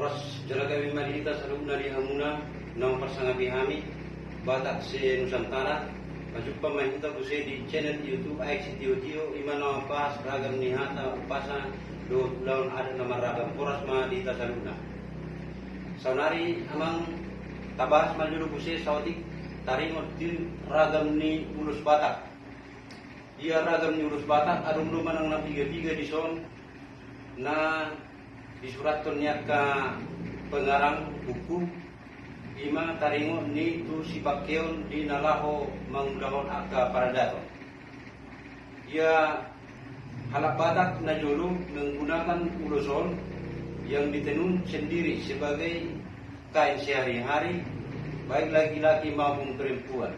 Oras jalagawi malita sa loob na lihamuna ng pasangabi hami Batak si Nusantara Majumpa mahita ko di channel YouTube ay si Tio imana pas ragam ni hata upasa do laun ada nama ragam oras malita sa loob na saunari amang tabas maljulu ko sautik tarimot din ragam ni ulus Batak. Dia ragam ni ulus Batak adong luman ang napiga-piga di son na disuratkan niya ka pengarang buku ima taringo ni tu si Pakyeon di nalaho mangulahon aka paradato. Ia halak Batak na jolo menggunakan uluson yang ditenun sendiri sebagai kain sehari-hari baik laki-laki maupun perempuan.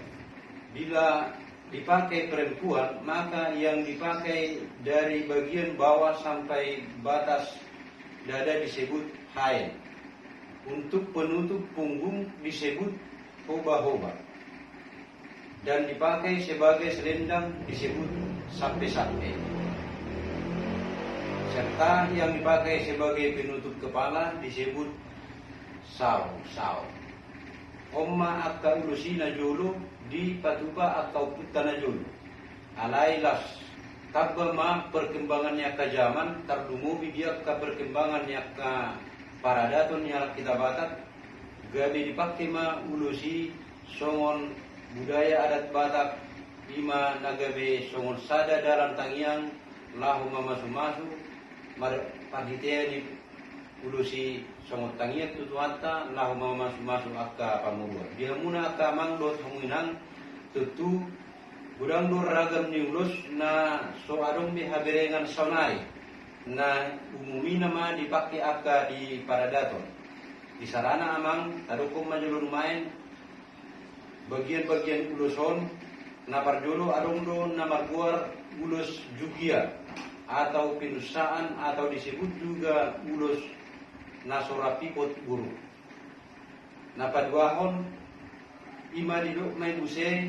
Bila dipakai perempuan maka yang dipakai dari bagian bawah sampai batas dada disebut hain. Untuk penutup punggung disebut hoba-hoba. Dan dipakai sebagai selendang disebut sape-sape. Serta yang dipakai sebagai penutup kepala disebut sao-sao. Omma akka ulusi na jolo di patuba atau putta na jolo. Alailas kabama perkembangannya ke zaman tardumubi dia ke perkembangannya ke paradaton yang kita Batak gabi dipakai ma ulusi songon budaya adat Batak ima nagabe songon sada dalam tangiang lahu mamasu-masu pagite ni ulusi songon tangiang tutuata lahu mamasu-masu akka pamugua dia muna akka mangdot hamunang tutu gudang dur ragam ni ulus na so adong di haberengan saunari na umumi nama dipakai akka di paradaton. Di sarana amang tadukom majulun main bagian-bagian uluson na parjolo adong do na marguar ulus jugia atau pinusaan atau disebut juga ulus na sorapipot guru. Na paduahon ima diduk main use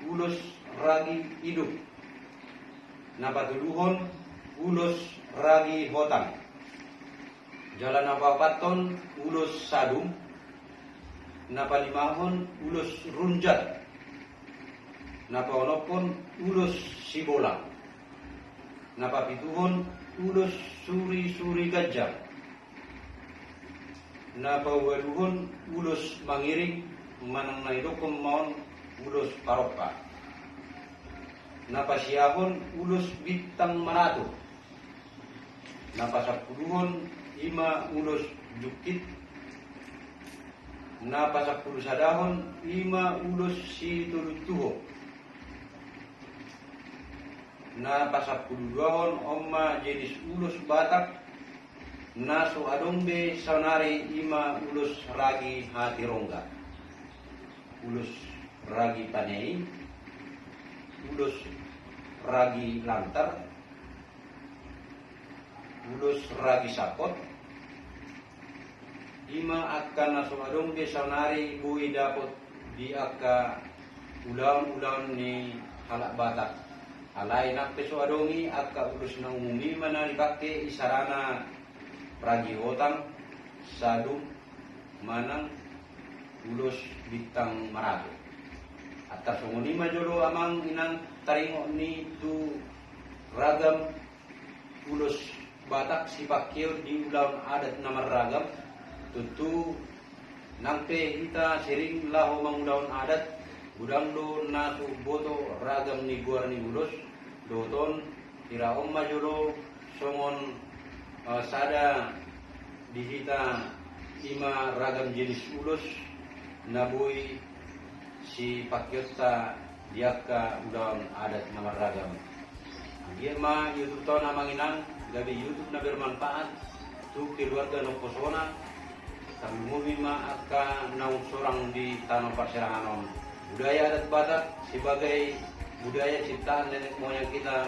ulus ragi hidup. Napatuluhon ulus ragi hotang. Jalan napapaton ulus sadum. Napalimahon ulus runjat. Napaonopon ulus sibolang. Napapituhon ulus suri-suri gajah. Napawaluhon ulus mangiring manang naidokom maon ulus paropa. Napasiyahon ulus bintang manato. Napasapuluhon ima ulus jukit. Napasapuluh sadahon ima ulus situlutuho. Napasapuluh duahon omma jenis ulus Batak. Naso adongbe saunari ima ulus ragi hati rongga. Ulus ragi panei. Ulus ragi lantar, ulus ragi sakot, ima akan nasomadong besanari bui dapot di akka ulang-ulang ni halak Batak. Alai nak pesoadongi akka ulus na umumi mana dipakai isarana ragi hotang, sadum, manang, ulus bintang marato. Atas sungunima jolo amang inang taringo ni tu ragam ulus Batak si Pakyeon di ulang adat nama ragam tentu nangpe kita sering lahu mangulaun adat gudang do natu boto ragam ni guar ni ulus doton tira omma jolo songon sada dihita ima ragam jenis ulus nabui si Pakyeon diaka ulang adat nama ragam. Dia mah YouTube tahu nama inang gabi YouTube na bermanfaat tu keluarga no posona kami mumi mah akan naung sorang di tanah perserahanon budaya adat Batak sebagai budaya ciptaan nenek moyang kita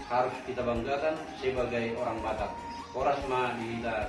harus kita banggakan sebagai orang Batak. Oras mah di kita